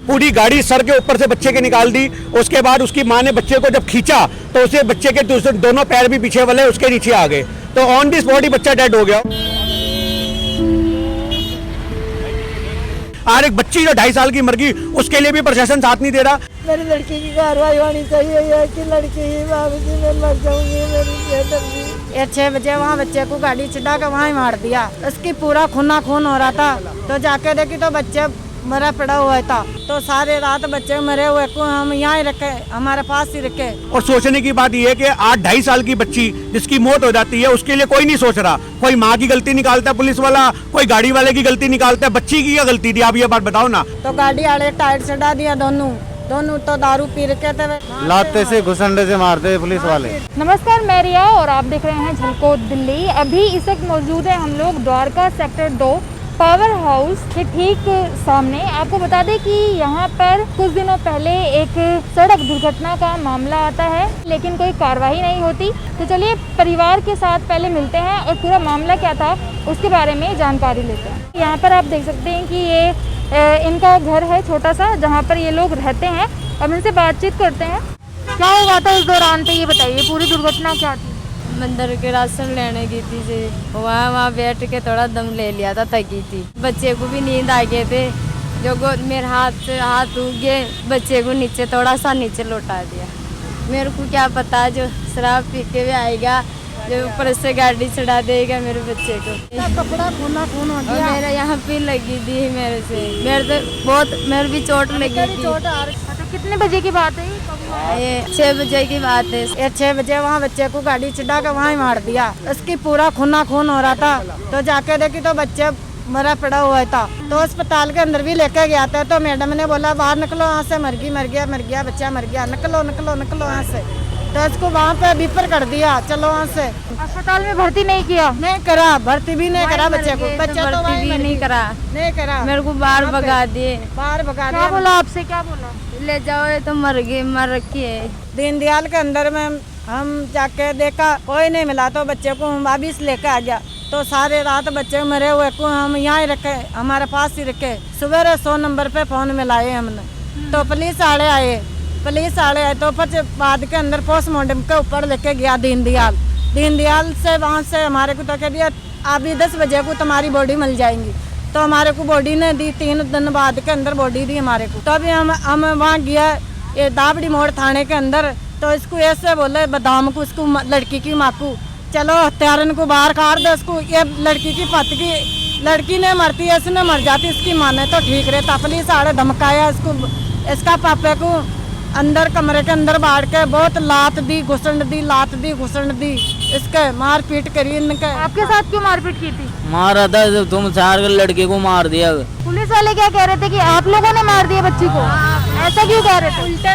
पूरी गाड़ी सर के ऊपर से बच्चे के निकाल दी। उसके बाद उसकी माँ ने बच्चे को जब खींचा तो उसे बच्चे के दोनों पैर भी पीछे वाले उसके नीचे आ गए, तो ऑन दी स्पॉट ही बच्चा डेड हो गया। और एक बच्ची जो 2.5 साल की मर गई, उसके लिए भी प्रशासन साथ नहीं दे रहा। मेरी लड़की की कार्रवाई होनी चाहिए है कि लड़की ही वापसी में मर जाऊंगी। मेरी 6 बजे वहाँ बच्चे को गाड़ी चढ़ा कर वहाँ ही मार दिया। उसकी पूरा खूना खून हो रहा था, तो जाके देखी तो बच्चे मरा पड़ा हुआ था। तो सारे रात बच्चे मरे हुए को हम यहाँ ही रखे, हमारे पास ही रखे। और सोचने की बात यह है कि 8-2.5 साल की बच्ची जिसकी मौत हो जाती है, उसके लिए कोई नहीं सोच रहा। कोई माँ की गलती निकालता है पुलिस वाला, कोई गाड़ी वाले की गलती निकालता है। बच्ची की क्या गलती थी, आप ये बात बताओ ना। तो गाड़ी वाले टायर चढ़ा दिया, दोनों तो दारू पी रखे थे, लाते से घुसंडे से मारते पुलिस वाले। नमस्कार, मैं रिया और आप देख रहे हैं झलको दिल्ली। अभी इस वक्त मौजूद है हम लोग द्वारका सेक्टर 2 पावर हाउस के ठीक सामने। आपको बता दें कि यहाँ पर कुछ दिनों पहले एक सड़क दुर्घटना का मामला आता है, लेकिन कोई कार्रवाई नहीं होती। तो चलिए परिवार के साथ पहले मिलते हैं और पूरा मामला क्या था उसके बारे में जानकारी लेते हैं। यहाँ पर आप देख सकते हैं कि ये इनका घर है छोटा सा, जहाँ पर ये लोग रहते हैं। अब इनसे बातचीत करते हैं। क्या हुआ था उस दौरान, तो ये बताइए पूरी दुर्घटना क्या थी। मंदिर के राशन लेने की थी जी, वहाँ बैठ के थोड़ा दम ले लिया था, थकी थी। बच्चे को भी नींद आ गए थे, जो मेरे हाथ से हाथ उग गए, बच्चे को नीचे थोड़ा सा नीचे लौटा दिया। मेरे को क्या पता जो शराब पी के भी आएगा, जो ऊपर से गाड़ी चढ़ा देगा मेरे बच्चे को। कपड़ा खूना खून हो गया। मेरा यहाँ पे लगी थी, मेरे भी चोट लगी थी। कितने बजे की बात है ये 6 बजे की बात है। 6 बजे वहाँ बच्चे को गाड़ी चढ़ा कर वहाँ ही मार दिया। उसकी पूरा खूना खून हो रहा था, तो जाके देखी तो बच्चे मरा पड़ा हुआ था। तो अस्पताल के अंदर भी लेकर गया था, तो मैडम ने बोला बाहर निकलो यहाँ से, मर गया बच्चा मर गया, निकलो यहाँ से। तो इसको वहाँ पे बिपर कर दिया, चलो वहाँ से। अस्पताल में भर्ती नहीं किया? नहीं करा, भर्ती भी नहीं करा बच्चे को। बच्चा तो भी नहीं करा, मेरे को बाहर भगा दिए। क्या बोला आपसे, क्या बोला? ले जाओ, ये तो मर रखी है। दीनदयाल के अंदर में हम जाके देखा, कोई नहीं मिला, तो बच्चे को हम वापिस लेकर आ गया। तो सारे रात बच्चे मरे हुए को हम यहाँ ही रखे, हमारे पास ही रखे। सवेरे 100 नंबर पे फोन मिलाए हमने, तो पुलिस वाले आए तो फिर बाद के अंदर पोस्टमार्टम के ऊपर लेके गया दीनदयाल से। वहाँ से हमारे को तो कह दिया अभी 10 बजे को तुम्हारी बॉडी मिल जाएंगी। तो हमारे को बॉडी ने दी, 3 दिन बाद के अंदर बॉडी दी हमारे को। तो अभी हम वहाँ गया ये दाबड़ी मोड़ थाने के अंदर, तो इसको ऐसे बोले बदाम को, उसको लड़की की माँ को, चलो हत्यारन को बाहर काट दो इसको। ये लड़की की पति की लड़की ने मरती है, इसने मर जाती, इसकी माँ ने तो ठीक रहता। पुलिस आड़े धमकाया इसको, इसका पापे को अंदर कमरे के अंदर बाढ़ के बहुत लात दी घुसंड दी, इसके मार पीट करी इनके। आपके साथ क्यों मारपीट की थी? मारा था, तुम 4 लड़के को मार दिया। पुलिस वाले क्या कह रहे थे कि आप लोगों ने मार दिया बच्ची को? ऐसा क्यों कह रहे थे? उल्टे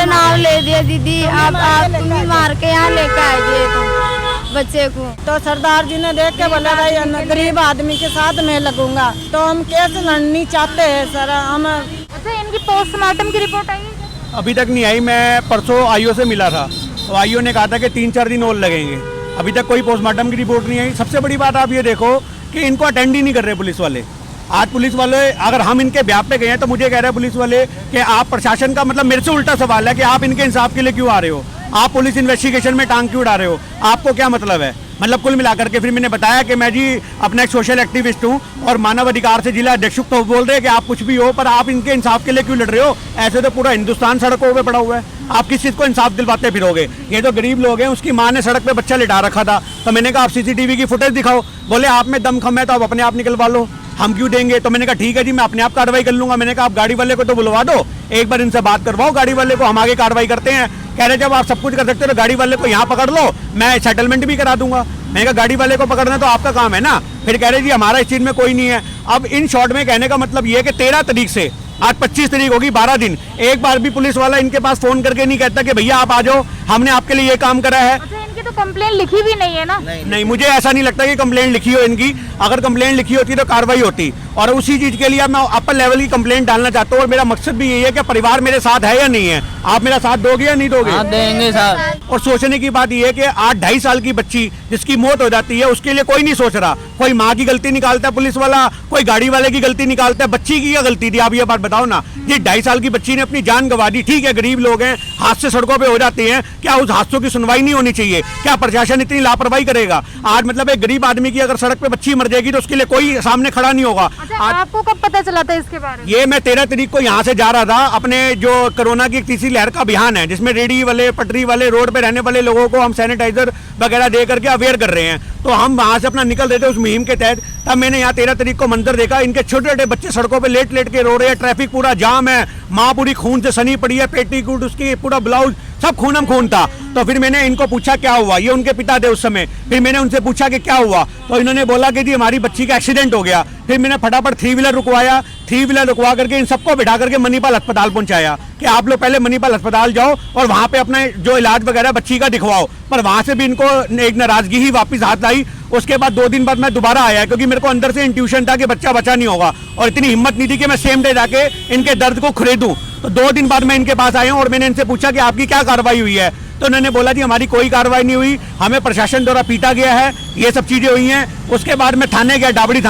नाम ले दिया दीदी, आप तुम ही मार के यहाँ लेकर आए थे तो बच्चे को। तो सरदार जी ने देख के बोला भाई गरीब आदमी के साथ मैं लगूंगा। तो हम केस लड़नी चाहते हैं सर हम। अच्छा, इनकी पोस्टमार्टम की रिपोर्ट आई है? अभी तक नहीं आई। मैं परसों आईओ से मिला था, तो आईओ ने कहा था कि 3-4 दिन और लगेंगे। अभी तक कोई पोस्टमार्टम की रिपोर्ट नहीं आई। सबसे बड़ी बात आप ये देखो कि इनको अटेंड ही नहीं कर रहे पुलिस वाले। आज पुलिस वाले, अगर हम इनके ब्याह पे गए हैं तो मुझे कह रहे हैं पुलिस वाले कि आप प्रशासन का, मतलब मेरे से उल्टा सवाल है कि आप इनके इंसाफ के लिए क्यों आ रहे हो, आप पुलिस इन्वेस्टिगेशन में टांग क्यों उड़ा रहे हो, आपको क्या मतलब है। मतलब कुल मिलाकर के फिर मैंने बताया कि मैं जी अपना एक सोशल एक्टिविस्ट हूँ और मानव अधिकार से जिला अध्यक्ष, तो बोल रहे हैं कि आप कुछ भी हो पर आप इनके इंसाफ के लिए क्यों लड़ रहे हो। ऐसे तो पूरा हिंदुस्तान सड़कों पे पड़ा हुआ है, आप किस चीज़ को इंसाफ दिलवाते फिरोगे। ये जो गरीब लोग हैं, उसकी माँ ने सड़क पे बच्चा लिटा रखा था, तो मैंने कहा आप CCTV की फुटेज दिखाओ। बोले आप में दम खम है तो आप अपने आप निकलवा लो, हम क्यों देंगे। तो मैंने कहा ठीक है जी, मैं अपने आप कार्रवाई कर लूंगा। मैंने कहा आप गाड़ी वाले को तो बुलवा दो, एक बार इनसे बात करवाओ गाड़ी वाले को, हम आगे कार्रवाई करते हैं। कह रहे जब आप सब कुछ कर सकते हो तो गाड़ी वाले को यहाँ पकड़ लो, मैं सेटलमेंट भी करा दूंगा। मैंने कहा गाड़ी वाले को पकड़ना तो आपका काम है ना। फिर कह रहे जी हमारा इस चीज में कोई नहीं है। अब इन शॉर्ट में कहने का मतलब ये है कि 13 तारीख से आज 25 तारीख होगी, 12 दिन, एक बार भी पुलिस वाला इनके पास फोन करके नहीं कहता कि भैया आप आ जाओ, हमने आपके लिए ये काम करा है। अच्छा, इनकी तो कंप्लेंट लिखी भी नहीं है ना? नहीं, मुझे ऐसा नहीं लगता कि कंप्लेंट लिखी हो इनकी। अगर कंप्लेंट लिखी होती तो कार्रवाई होती, और उसी चीज के लिए मैं अपर लेवल की कंप्लेंट डालना चाहता हूँ। और मेरा मकसद भी यही है कि परिवार मेरे साथ है या नहीं है। आप मेरा साथ दोगे या नहीं दोगे? हाँ देंगे सर। और सोचने की बात यह है कि 8-2.5 साल की बच्ची जिसकी मौत हो जाती है उसके लिए कोई नहीं सोच रहा। कोई माँ की गलती निकालता है पुलिस वाला, कोई गाड़ी वाले की गलती निकालता है। बच्ची की क्या गलती थी, आप ये बात बताओ ना। ये 2.5 साल की बच्ची ने अपनी जान गंवा दी। ठीक है, गरीब लोग हैं, हादसे सड़कों पे हो जाते हैं, क्या उस हादसों की सुनवाई नहीं होनी चाहिए? क्या प्रशासन इतनी लापरवाही करेगा? आज मतलब एक गरीब आदमी की अगर सड़क पे बच्ची मर जाएगी तो उसके लिए कोई सामने खड़ा नहीं होगा। अच्छा, आपको कब पता चला था इसके बारे में? ये मैं 13 तारीख को यहाँ से जा रहा था, अपने जो कोरोना की तीसरी लहर का अभियान है जिसमें रेडी वाले, पटरी वाले, रोड पे रहने वाले लोगों को हम सैनिटाइजर वगैरह दे करके अवेयर कर रहे हैं, तो हम वहाँ से अपना निकल रहे थे उस मुहिम के तहत। तब मैंने यहाँ 13 तारीख को मंजर देखा, इनके छोटे छोटे बच्चे सड़कों पे लेट लेट के रो रहे हैं, ट्रैफिक पूरा जाम है, माँ पूरी खून से सनी पड़ी है, पेटीकोट उसकी पूरा ब्लाउज सब खूनम खून था। तो फिर मैंने इनको पूछा क्या हुआ, ये उनके पिता थे उस समय। फिर मैंने उनसे पूछा कि क्या हुआ, तो इन्होंने बोला कि जी हमारी बच्ची का एक्सीडेंट हो गया। फिर मैंने फटाफट 3 व्हीलर रुकवाया, 3 व्हीलर रुकवा करके इन सबको बिठा करके मणिपाल अस्पताल पहुंचाया कि आप लोग पहले मणिपाल अस्पताल जाओ और वहां पे अपना जो इलाज वगैरह बच्ची का दिखवाओ। पर वहां से भी इनको एक नाराजगी ही वापस हाथ आई। उसके बाद 2 दिन बाद मैं दोबारा आया क्योंकि मेरे को अंदर से इंट्यूशन था कि बच्चा बचा नहीं होगा, और इतनी हिम्मत नहीं थी कि मैं सेम डे जाके इनके दर्द को खरीदूं। तो 2 दिन बाद मैं इनके पास आया हूं और मैंने इनसे पूछा कि आपकी क्या कार्रवाई हुई है, तो उन्होंने बोला जी हमारी कोई कार्रवाई नहीं हुई, हमें प्रशासन द्वारा पीटा गया है, ये सब चीजें हुई हैं। उसके बाद मैं थाने गया, डाबड़ी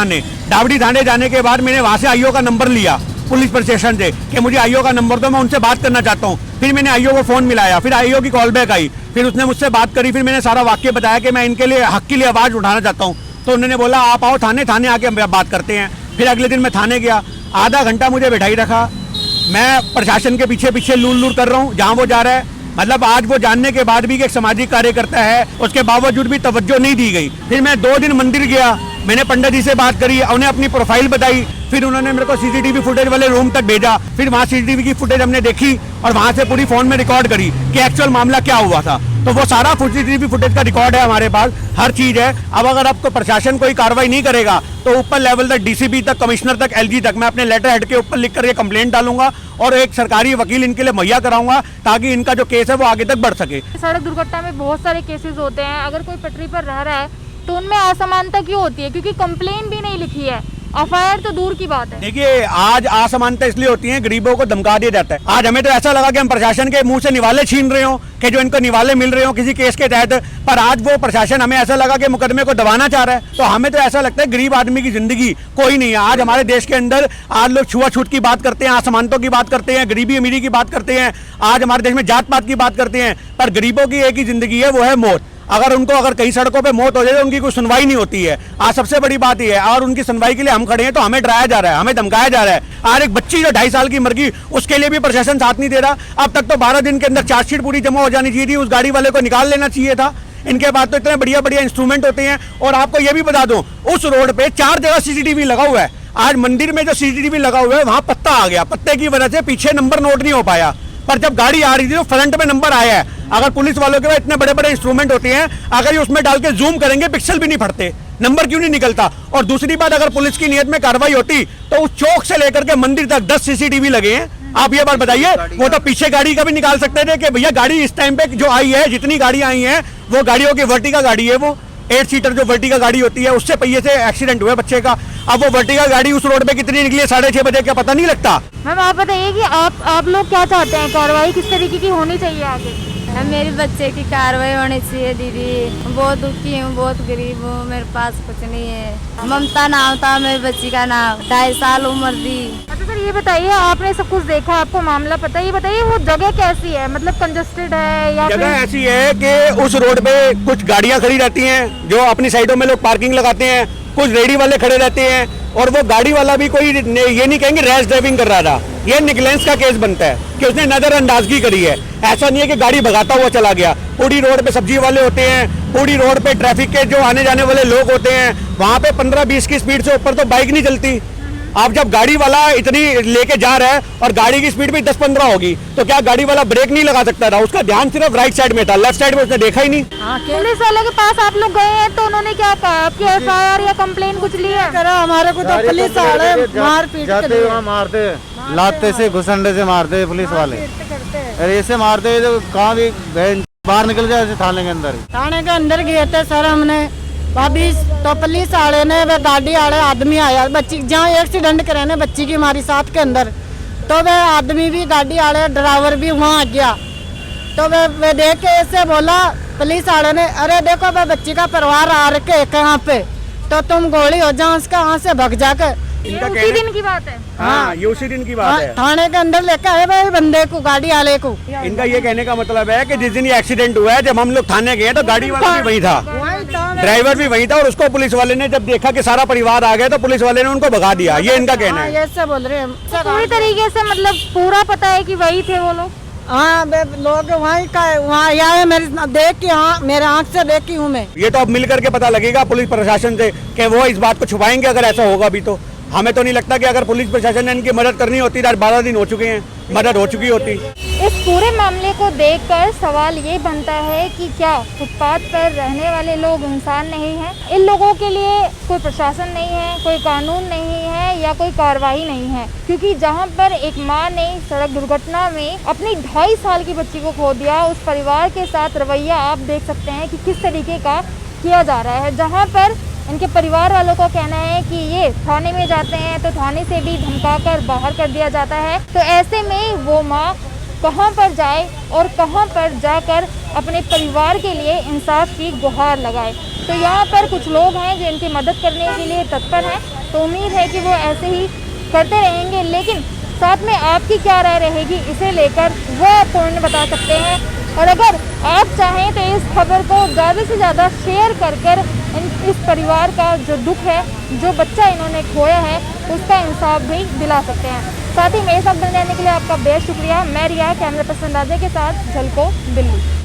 थाने जाने के बाद मैंने वहां से आईओ का नंबर लिया पुलिस प्रशासन से कि मुझे आईओ का नंबर दो, मैं उनसे बात करना चाहता हूँ। फिर मैंने आईओ को फोन मिलाया, फिर आईओ की कॉल बैक आई, फिर उसने मुझसे बात करी, फिर मैंने सारा वाक्य बताया कि मैं इनके लिए हक के लिए आवाज उठाना चाहता हूँ। तो उन्होंने बोला आप आओ थाने आके हम बात करते हैं। फिर अगले दिन मैं थाने गया, आधा घंटा मुझे बैठाई रखा, मैं प्रशासन के पीछे पीछे लूल कर रहा हूँ जहाँ वो जा रहा है। मतलब आज वो जानने के बाद भी कि एक सामाजिक कार्यकर्ता है, उसके बावजूद भी तवज्जो नहीं दी गई। फिर मैं 2 दिन मंदिर गया, मैंने पंडित जी से बात करी, उन्हें अपनी प्रोफाइल बताई, फिर उन्होंने मेरे को सीसीटीवी फुटेज वाले रूम तक भेजा। फिर वहाँ सीसीटीवी की फुटेज हमने देखी और वहाँ से पूरी फोन में रिकॉर्ड करी कि एक्चुअल मामला क्या हुआ था। तो वो सारा सीसीटीवी फुटेज का रिकॉर्ड है हमारे पास, हर चीज है। अब अगर आपको प्रशासन कोई कार्रवाई नहीं करेगा तो ऊपर लेवल तक, डीसीपी तक, कमिश्नर तक, एलजी तक मैं अपने लेटर हेड के ऊपर लिख करके कंप्लेंट डालूंगा और एक सरकारी वकील इनके लिए मुहैया कराऊंगा ताकि इनका जो केस है वो आगे तक बढ़ सके। सड़क दुर्घटना में बहुत सारे केसेस होते हैं, अगर कोई पटरी पर रह रहा है तो उनमें असमानता क्यों होती है? क्योंकि कंप्लेन भी नहीं लिखी है, एफआईआर तो दूर की बात है। देखिए आज असमानता इसलिए होती है, गरीबों को धमका दिया जाता है। आज हमें तो ऐसा लगा कि हम प्रशासन के मुंह से निवाले छीन रहे हो, कि जो इनको निवाले मिल रहे हो किसी केस के तहत, पर आज वो प्रशासन हमें ऐसा लगा कि मुकदमे को दबाना चाह रहा है। तो हमें तो ऐसा लगता है गरीब आदमी की जिंदगी कोई नहीं है। आज हमारे देश के अंदर आज लोग छुआछूत की बात करते हैं, असमानतों की बात करते हैं, गरीबी अमीरी की बात करते हैं, आज हमारे देश में जात पात की बात करते हैं, पर गरीबों की एक ही जिंदगी है, वो है मौत। अगर कई सड़कों पे मौत हो जाए तो उनकी कोई सुनवाई नहीं होती है। आज सबसे बड़ी बात यह है, और उनकी सुनवाई के लिए हम खड़े हैं तो हमें डराया जा रहा है, हमें धमकाया जा रहा है। आज एक बच्ची जो 2.5 साल की मर गई उसके लिए भी प्रशासन साथ नहीं दे रहा। अब तक तो 12 दिन के अंदर चार्जशीट पूरी जमा हो जानी चाहिए थी, उस गाड़ी वाले को निकाल लेना चाहिए था। इनके पास तो इतने बढ़िया बढ़िया इंस्ट्रूमेंट होते हैं। और आपको यह भी बता दूं, उस रोड पे 4 जगह सीसीटीवी लगा हुआ है। आज मंदिर में जो सीसीटीवी लगा हुआ है वहां पत्ता आ गया, पत्ते की वजह से पीछे नंबर नोट नहीं हो पाया, पर जब गाड़ी आ रही थी तो फ्रंट में नंबर आया है। अगर पुलिस वालों के पास इतने बड़े बड़े इंस्ट्रूमेंट होते हैं, अगर ये उसमें डाल के जूम करेंगे पिक्सल भी नहीं फटते, नंबर क्यों नहीं निकलता? और दूसरी बात, अगर पुलिस की नियत में कार्रवाई होती तो उस चौक से लेकर के मंदिर तक 10 सीसीटीवी लगे हैं। आप ये बात बताइए, वो तो पीछे गाड़ी का भी निकाल सकते थे कि भैया गाड़ी इस टाइम पे जो आई है, जितनी गाड़ी आई हैं वो गाड़ियों की वर्टिका गाड़ी है, वो 8 सीटर जो वर्टिका गाड़ी होती है, उससे पहिए से एक्सीडेंट हुआ बच्चे का। अब वो वर्टिका गाड़ी उस रोड पे कितनी निकली है 6:30 बजे, क्या पता नहीं लगता। मैम आप बताइए कि आप लोग क्या चाहते हैं, कार्रवाई किस तरीके की होनी चाहिए आगे? मेरे बच्चे की कार्रवाई होनी चाहिए दीदी। बहुत दुखी हूँ, बहुत गरीब हूँ, मेरे पास कुछ नहीं है। ममता नाम था मेरी बच्ची का नाम, 2.5 साल उम्र थी। अच्छा सर ये बताइए, आपने सब कुछ देखा, आपको मामला पता है, ये बताइए वो जगह कैसी है, मतलब कंजस्टेड है या जगह ऐसी है कि उस रोड पे कुछ गाड़ियां खड़ी रहती हैं जो अपनी साइडों में लोग पार्किंग लगाते हैं, कुछ रेडी वाले खड़े रहते हैं, और वो गाड़ी वाला भी कोई ये नहीं कहेंगे रैश ड्राइविंग कर रहा था, ये निगलेंस का केस बनता है कि उसने नजरअंदाजगी करी है। ऐसा नहीं है कि गाड़ी भगाता हुआ चला गया। पूरी रोड पे सब्जी वाले होते हैं, पूरी रोड पे ट्रैफिक के जो आने जाने वाले लोग होते हैं, वहां पे 15-20 की स्पीड से ऊपर तो बाइक नहीं चलती। अब जब गाड़ी वाला इतनी लेके जा रहा है और गाड़ी की स्पीड भी 10-15 होगी, तो क्या गाड़ी वाला ब्रेक नहीं लगा सकता था? उसका ध्यान सिर्फ राइट साइड में था, लेफ्ट साइड में उसने देखा ही नहीं। पुलिस वाले के पास आप लोग गए हैं तो उन्होंने क्या कहा? आपकी एफआईआर या कंप्लेन कुछ ली है? करा हमारे को तो पुलिस वाले मार पीट जाते वहाँ मारते, लाते से घुसंडे से मारते पुलिस वाले, अरे ऐसे मारते तो कहाँ भी बाहर निकल जाए थाने के अंदर। थाने के अंदर गए थे सर हमने, भाभी तो पुलिस वाले ने, वे गाड़ी वाले आदमी आया, बच्ची जहाँ एक्सीडेंट करे ने बच्ची की हमारी साथ के अंदर, तो वह आदमी भी गाड़ी वाले ड्राइवर भी वहाँ आ गया। तो वे देख के ऐसे बोला पुलिस वाले ने, अरे देखो वह बच्ची का परिवार आ रखे कहाँ पे, तो तुम गोली हो जाओ उसका वहाँ से भग जाकर। ये उसी दिन की बात है। हाँ, ये उसी दिन की बात है। थाने के अंदर लेकर आए भाई बंदे को, गाड़ी वाले को। इनका ये कहने का मतलब है कि जिस दिन ये एक्सीडेंट हुआ है, जब हम लोग थाने गए तो गाड़ी वाला भी वही था, ड्राइवर भी वही था, और उसको पुलिस वाले ने जब देखा कि सारा परिवार आ गया तो पुलिस वाले ने उनको भगा दिया। ये इनका कहना है। ये सब बोल रहे हैं पूरी तरीके से मतलब पूरा पता है कि वही थे वो लोग। हाँ लोग वहीं का वहाँ आए, मेरे देख के, हाँ मेरे आँख से देखी हूँ मैं। ये तो अब मिल करके पता लगेगा पुलिस प्रशासन से कि वो इस बात को छुपाएंगे अगर ऐसा होगा भी। तो हमें तो नहीं लगता कि अगर पुलिस प्रशासन ने इनकी मदद करनी होती तो 12 दिन हो चुके हैं, मदद हो चुकी होती। इस पूरे मामले को देखकर सवाल ये बनता है कि क्या फुटपाथ पर रहने वाले लोग इंसान नहीं हैं? इन लोगों के लिए कोई प्रशासन नहीं है, कोई कानून नहीं है या कोई कार्रवाई नहीं है? क्योंकि जहां पर एक मां ने सड़क दुर्घटना में अपनी 2.5 साल की बच्ची को खो दिया, उस परिवार के साथ रवैया आप देख सकते हैं कि किस तरीके का किया जा रहा है। जहाँ पर इनके परिवार वालों का कहना है कि ये थाने में जाते हैं तो थाने से भी धमकाकर बाहर कर दिया जाता है। तो ऐसे में वो माँ कहाँ पर जाए और कहाँ पर जाकर अपने परिवार के लिए इंसाफ की गुहार लगाए। तो यहाँ पर कुछ लोग हैं जो इनकी मदद करने के लिए तत्पर हैं, तो उम्मीद है कि वो ऐसे ही करते रहेंगे। लेकिन साथ में आपकी क्या राय रहेगी इसे लेकर वो आप कमेंट बता सकते हैं। और अगर आप चाहें तो इस खबर को ज़्यादा से ज़्यादा शेयर कर इस परिवार का जो दुख है, जो बच्चा इन्होंने खोया है, उसका इंसाफ भी दिला सकते हैं। साथ ही मेरे साथ बने रहने के लिए आपका बेहद शुक्रिया। मैं रिया, कैमरा पर्सन राजा के साथ, झलको दिल्ली।